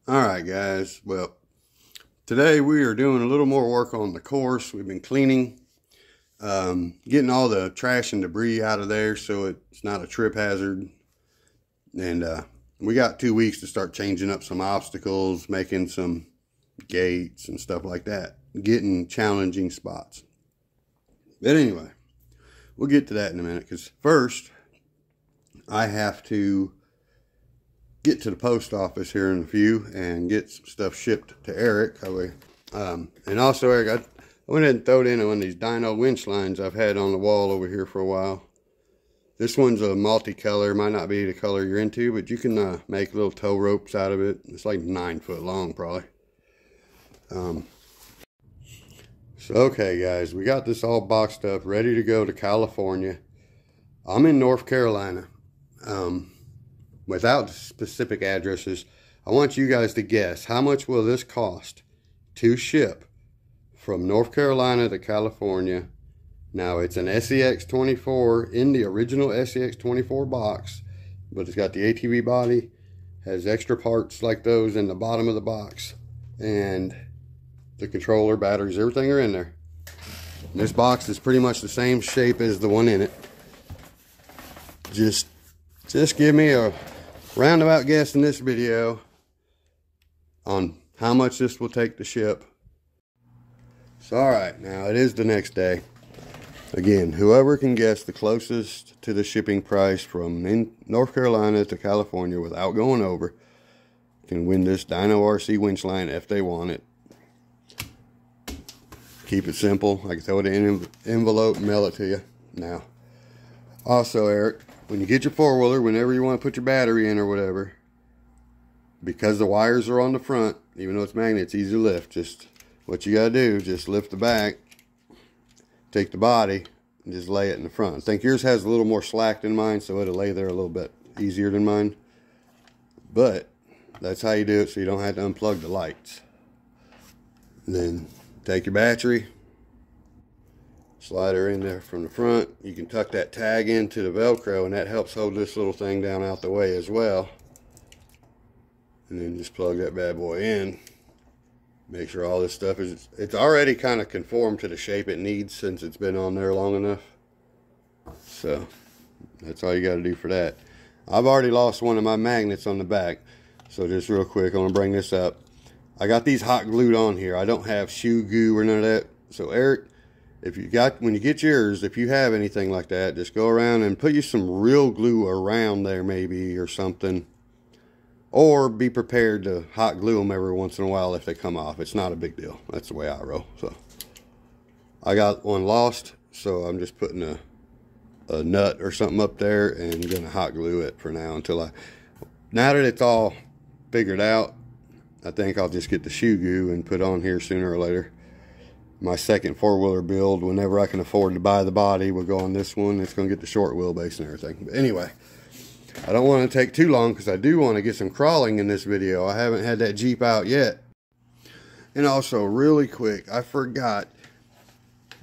Alright guys, well, today we are doing a little more work on the course. We've been cleaning, getting all the trash and debris out of there so it's not a trip hazard. And we got 2 weeks to start changing up some obstacles, making some gates and stuff like that, getting challenging spots. But anyway, we'll get to that in a minute, because first I have to get to the post office here in a few and get some stuff shipped to Eric. And also, Eric, I went ahead and threw in one of these dyno winch lines I've had on the wall over here for a while. This one's a multicolor, might not be the color you're into, but you can make little tow ropes out of it. It's like 9 foot long, probably. So, okay, guys, we got this all boxed up, ready to go to California. I'm in North Carolina. Without specific addresses, I want you guys to guess, how much will this cost to ship from North Carolina to California? Now, it's an SCX24 in the original SCX24 box, but it's got the ATV body, has extra parts like those in the bottom of the box, and the controller, batteries, everything are in there. And this box is pretty much the same shape as the one in it. Just give me a roundabout guess in this video on how much this will take to ship. So, alright, now it is the next day. Again, whoever can guess the closest to the shipping price from North Carolina to California without going over can win this Dyno RC winch line if they want it. Keep it simple. I can throw it in an envelope and mail it to you. Now, also, Eric, when you get your four-wheeler, whenever you want to put your battery in or whatever, because the wires are on the front, even though it's magnet, it's easy to lift. Just what you got to do, just lift the back, take the body, and just lay it in the front. I think yours has a little more slack than mine, so it'll lay there a little bit easier than mine. But that's how you do it, so you don't have to unplug the lights. And then take your battery, slide her in there from the front. You can tuck that tag into the Velcro, and that helps hold this little thing down out the way as well. And then just plug that bad boy in. Make sure all this stuff is, it's already kind of conformed to the shape it needs since it's been on there long enough. So that's all you got to do for that. I've already lost one of my magnets on the back, so just real quick, I'm gonna bring this up. I got these hot glued on here. I don't have shoe goo or none of that. So Eric, when you get yours, if you have anything like that, just go around and put you some real glue around there maybe or something. Or be prepared to hot glue them every once in a while if they come off. It's not a big deal. That's the way I roll. So I got one lost, so I'm just putting a nut or something up there and gonna hot glue it for now now that it's all figured out. I think I'll just get the shoe goo and put on here sooner or later. My second four-wheeler build, whenever I can afford to buy the body, will go on this one. It's going to get the short wheelbase and everything. But anyway, I don't want to take too long because I do want to get some crawling in this video. I haven't had that Jeep out yet. And also, really quick, I forgot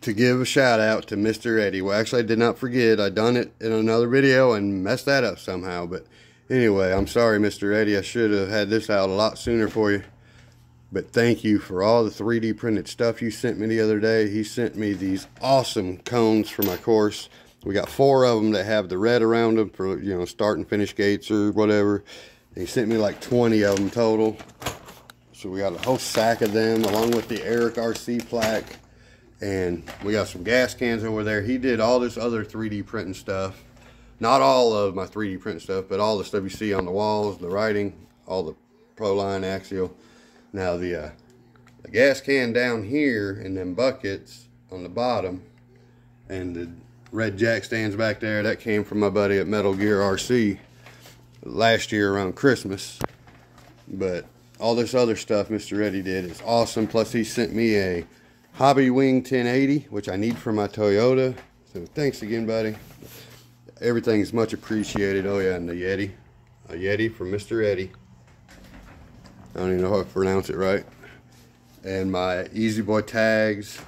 to give a shout out to Mr. Eddie. Well, actually, I did not forget. I done it in another video and messed that up somehow. But anyway, I'm sorry, Mr. Eddie. I should have had this out a lot sooner for you. But thank you for all the 3D printed stuff you sent me the other day. He sent me these awesome cones for my course. We got 4 of them that have the red around them for, you know, start and finish gates or whatever. And he sent me like 20 of them total. So we got a whole sack of them along with the Eric RC plaque. And we got some gas cans over there. He did all this other 3D printing stuff. Not all of my 3D print stuff, but all the stuff you see on the walls, the writing, all the Proline axial. Now the gas can down here and them buckets on the bottom and the red jack stands back there, that came from my buddy at Metal Gear RC last year around Christmas. But all this other stuff Mr. Eddie did is awesome. Plus he sent me a Hobbywing 1080, which I need for my Toyota. So thanks again, buddy. Everything's much appreciated. Oh yeah, and the Yeti. A Yeti from Mr. Eddie. I don't even know how to pronounce it right. And my Easy Boy tags.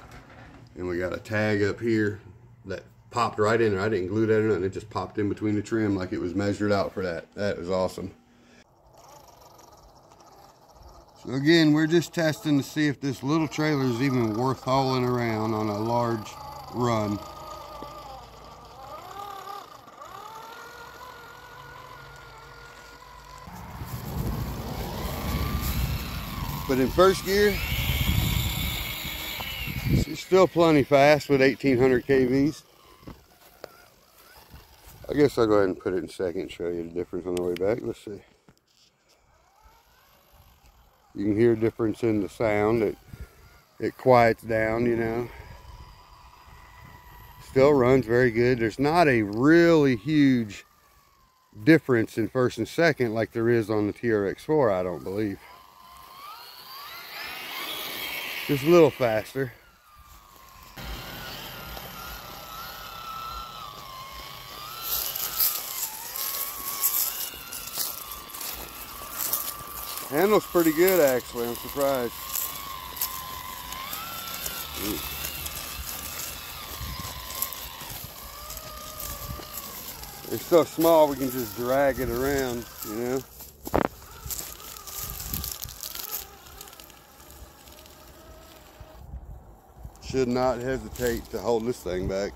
And we got a tag up here that popped right in there. I didn't glue that in, and it just popped in between the trim like it was measured out for that. That was awesome. So again, we're just testing to see if this little trailer is even worth hauling around on a large run. But in first gear, it's still plenty fast with 1800 kVs. I guess I'll go ahead and put it in second and show you the difference on the way back. Let's see. You can hear a difference in the sound. It quiets down, you know. Still runs very good. There's not a really huge difference in first and second like there is on the TRX4, I don't believe. Just a little faster. Handles pretty good actually, I'm surprised. It's so small we can just drag it around, you know. Should not hesitate to hold this thing back.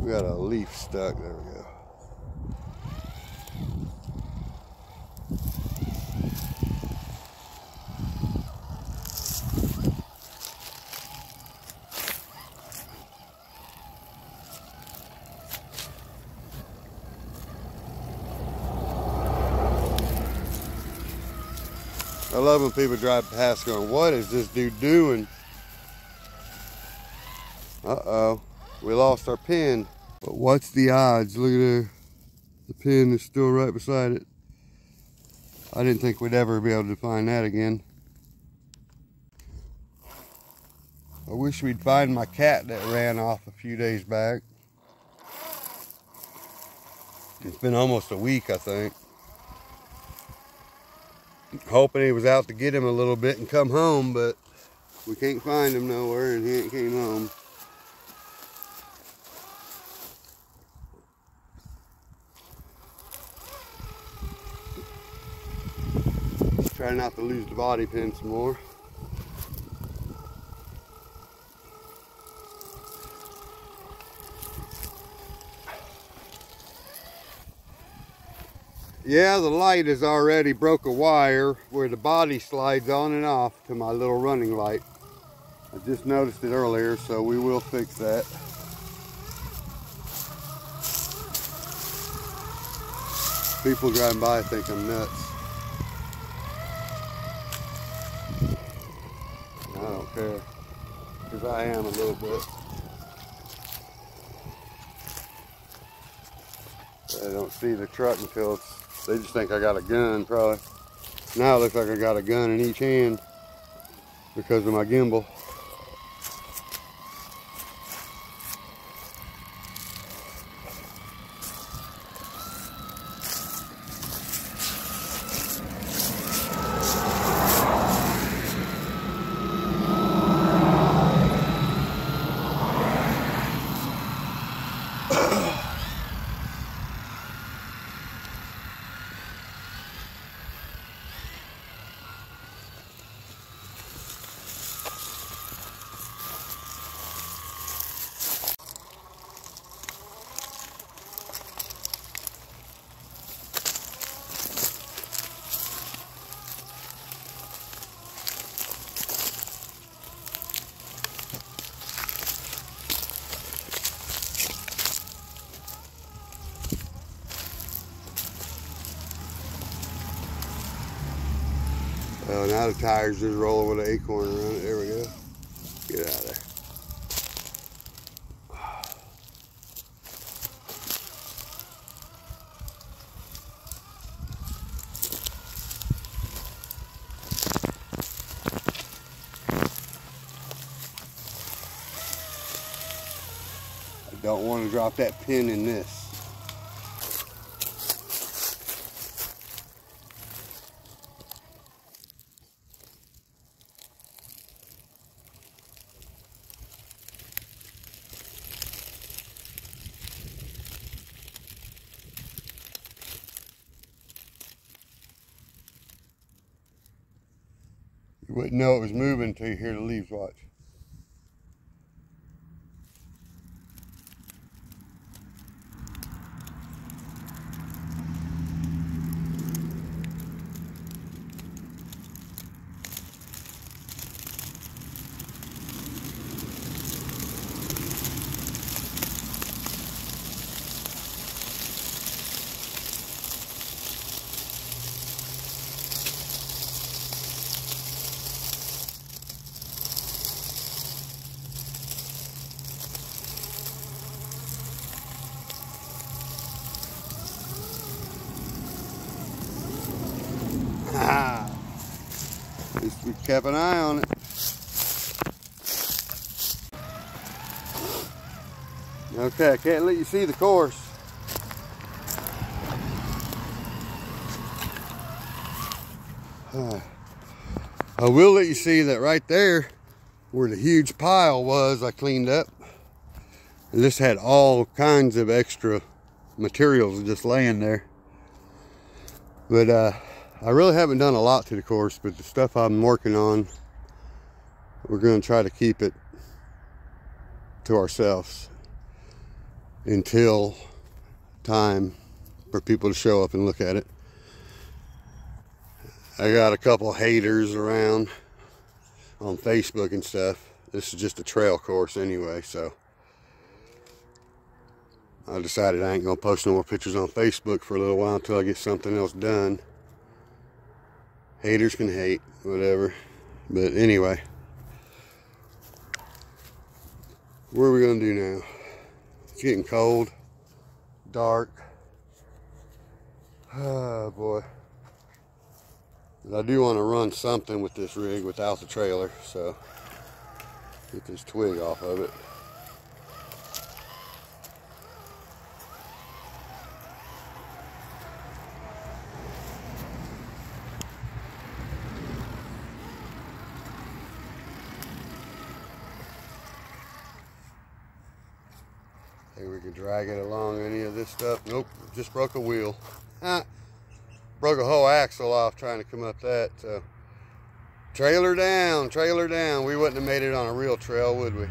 We got a leaf stuck, there we go. I love when people drive past going, what is this dude doing? Uh-oh, we lost our pin. But what's the odds? Look at there. The pin is still right beside it. I didn't think we'd ever be able to find that again. I wish we'd find my cat that ran off a few days back. It's been almost a week, I think. Hoping he was out to get him a little bit and come home, but we can't find him nowhere and he ain't came home. Just try not to lose the body pin some more. Yeah, the light has already broke a wire where the body slides on and off to my little running light. I just noticed it earlier, so we will fix that. People driving by think I'm nuts. I don't care, because I am a little bit. They don't see the truck until it's, they just think I got a gun, probably. Now it looks like I got a gun in each hand because of my gimbal. Oh, now the tire's just rolling with an acorn around it. There we go. Get out of there. I don't want to drop that pin in this. You wouldn't know it was moving until you hear the leaves. Watch. At least we kept an eye on it. Okay, I can't let you see the course. I will let you see that right there where the huge pile was I cleaned up. And this had all kinds of extra materials just laying there. But I really haven't done a lot to the course, but the stuff I'm working on, we're going to try to keep it to ourselves until time for people to show up and look at it. I got a couple haters around on Facebook and stuff. This is just a trail course anyway, so I decided I ain't gonna post no more pictures on Facebook for a little while until I get something else done. Haters can hate, whatever. But anyway, what are we gonna do now? It's getting cold, dark. Oh boy. But I do want to run something with this rig without the trailer, so get this twig off of it. Think we can drag it along any of this stuff? Nope, just broke a wheel. Broke a whole axle off trying to come up that. So trailer down, trailer down. We wouldn't have made it on a real trail, would we?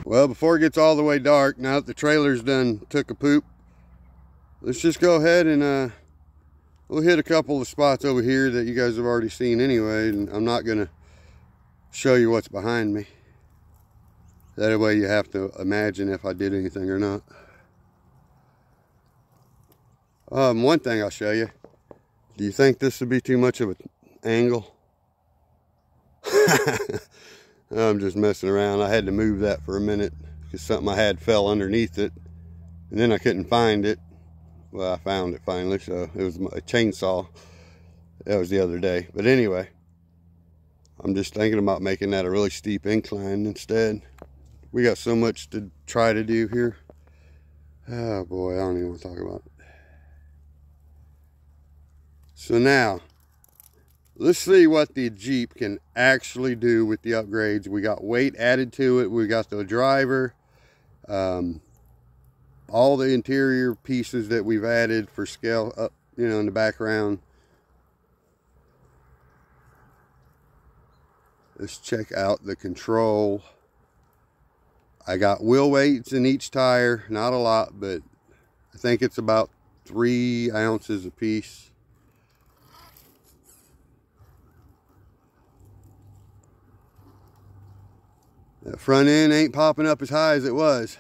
Well, before it gets all the way dark, now that the trailer's done took a poop, let's just go ahead and we'll hit a couple of spots over here that you guys have already seen anyway, and I'm not gonna show you what's behind me. That way you have to imagine if I did anything or not. One thing I'll show you. Do you think this would be too much of an angle? I'm just messing around. I had to move that for a minute because something I had fell underneath it, and then I couldn't find it. Well, I found it finally, so it was a chainsaw. That was the other day. But anyway, I'm just thinking about making that a really steep incline instead. We got so much to try to do here. Oh boy, I don't even want to talk about it. So now, let's see what the Jeep can actually do with the upgrades. We got weight added to it. We got the driver, all the interior pieces that we've added for scale up, you know, in the background. Let's check out the control. I got wheel weights in each tire, not a lot, but I think it's about 3 ounces a piece. That front end ain't popping up as high as it was.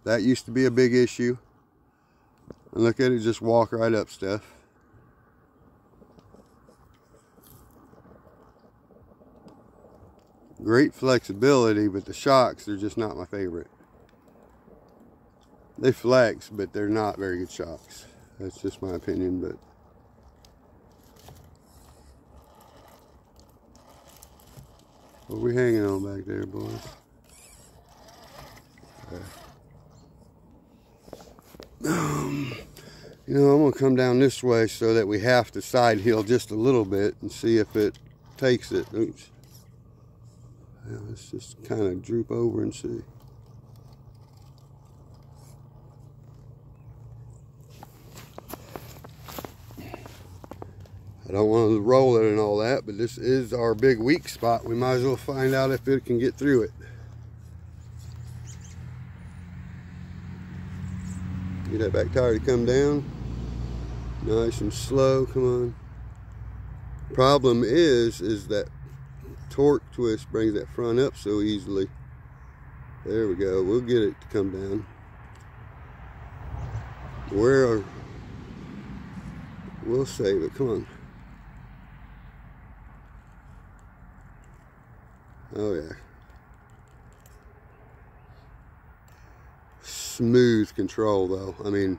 That used to be a big issue. And look at it, just walk right up stuff. Great flexibility, but the shocks are just not my favorite. They flex, but they're not very good shocks. That's just my opinion, but what are we hanging on back there, boys? Okay. You know, I'm gonna come down this way so that we have to side hill just a little bit and see if it takes it. Oops. Yeah, let's just kind of droop over and see. I don't want to roll it and all that, but this is our big weak spot. We might as well find out if it can get through it. Get that back tire to come down. Nice and slow, come on. Problem is that torque twist brings that front up so easily. There we go, we'll get it to come down. We'll save it, come on. Oh yeah. Smooth control though. I mean,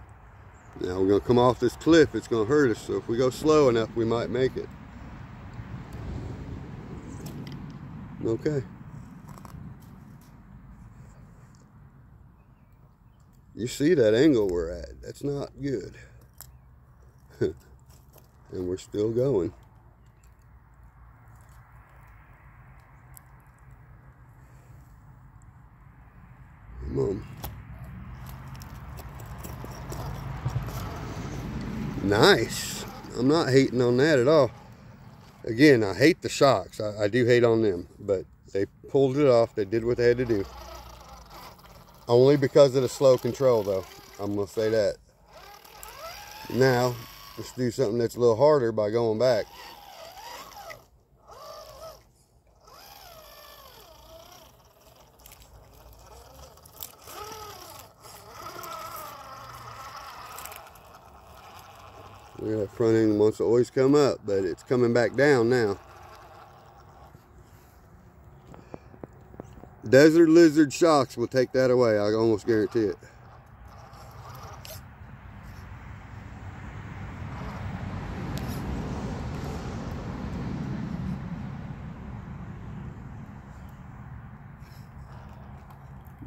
now we're gonna come off this cliff, it's gonna hurt us, so if we go slow enough we might make it. Okay. You see that angle we're at, that's not good. And we're still going. Come on. Nice. I'm not hating on that at all. Again, I hate the shocks. I do hate on them, but they pulled it off. They did what they had to do. Only because of the slow control though. I'm gonna say that. Now, let's do something that's a little harder by going back. Look at that front end wants to always come up, but it's coming back down now. Desert Lizard shocks will take that away, I almost guarantee it.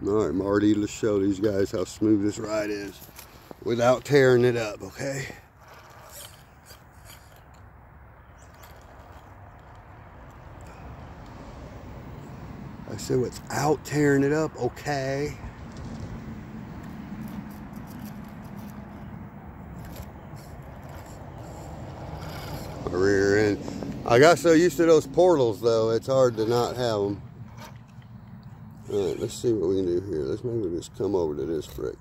Alright, Marty, let's show these guys how smooth this ride is without tearing it up, okay? I said without tearing it up, okay? My rear end. I got so used to those portals though, it's hard to not have them. Alright, let's see what we can do here. Let's maybe just come over to this frick.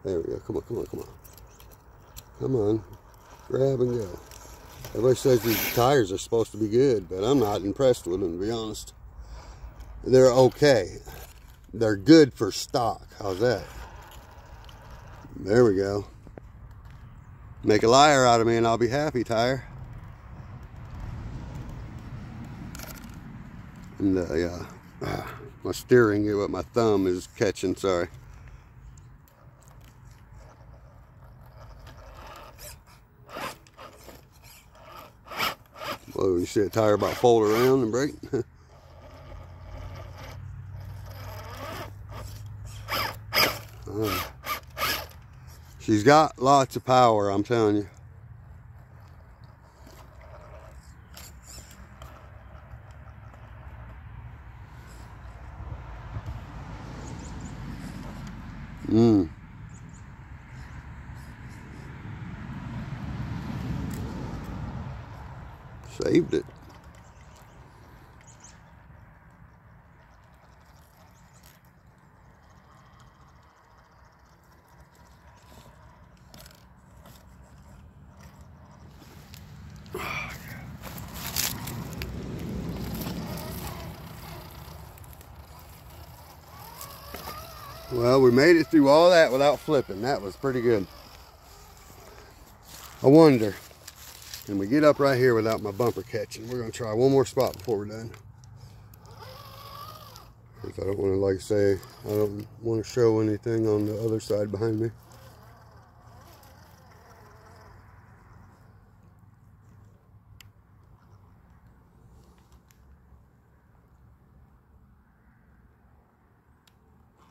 There we go. Come on, come on, come on. Come on. Grab and go. Everybody says these tires are supposed to be good, but I'm not impressed with them, to be honest. They're okay. They're good for stock. How's that? There we go. Make a liar out of me and I'll be happy, tire. And yeah, my steering, what my thumb is catching, sorry. Whoa, you see a tire about fold around and break? She's got lots of power, I'm telling you. Saved it. Well, we made it through all that without flipping. That was pretty good. I wonder, can we get up right here without my bumper catching? We're going to try one more spot before we're done. Because I don't want to, like I say, I don't want to show anything on the other side behind me.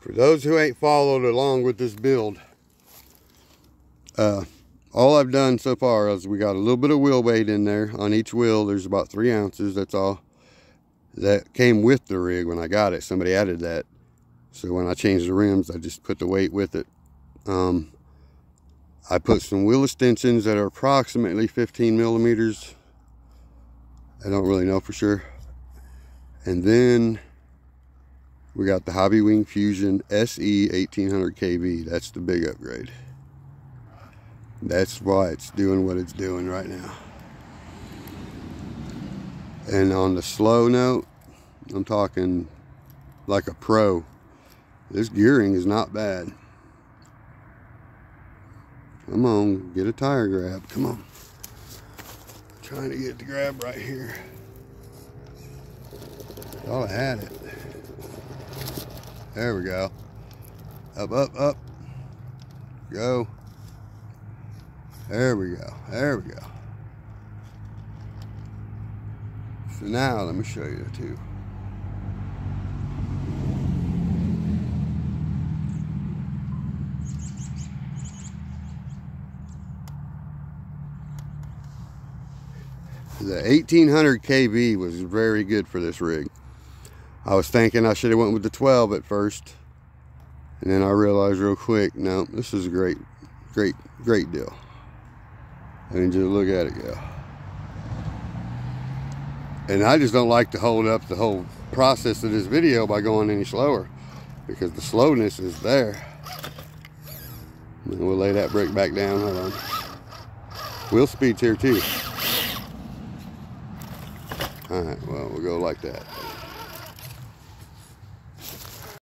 For those who ain't followed along with this build, all I've done so far is we got a little bit of wheel weight in there. On each wheel, there's about 3 ounces. That's all. That came with the rig when I got it. Somebody added that. So when I changed the rims, I just put the weight with it. I put some wheel extensions that are approximately 15 millimeters. I don't really know for sure. And then we got the Hobbywing Fusion SE 1800 kV. That's the big upgrade. That's why it's doing what it's doing right now. And on the slow note, I'm talking like a pro. This gearing is not bad. Come on, get a tire grab. Come on. Trying to get the grab right here. Thought I had it. There we go. Up, up, up. Go. There we go. There we go. So now let me show you the two. The 1800 kV was very good for this rig. I was thinking I should have went with the 12 at first, and then I realized real quick, no, this is a great deal. I mean, just look at it go. And I just don't like to hold up the whole process of this video by going any slower, because the slowness is there. And we'll lay that brake back down. Hold on. Wheel speed's here too. Alright, well, we'll go like that.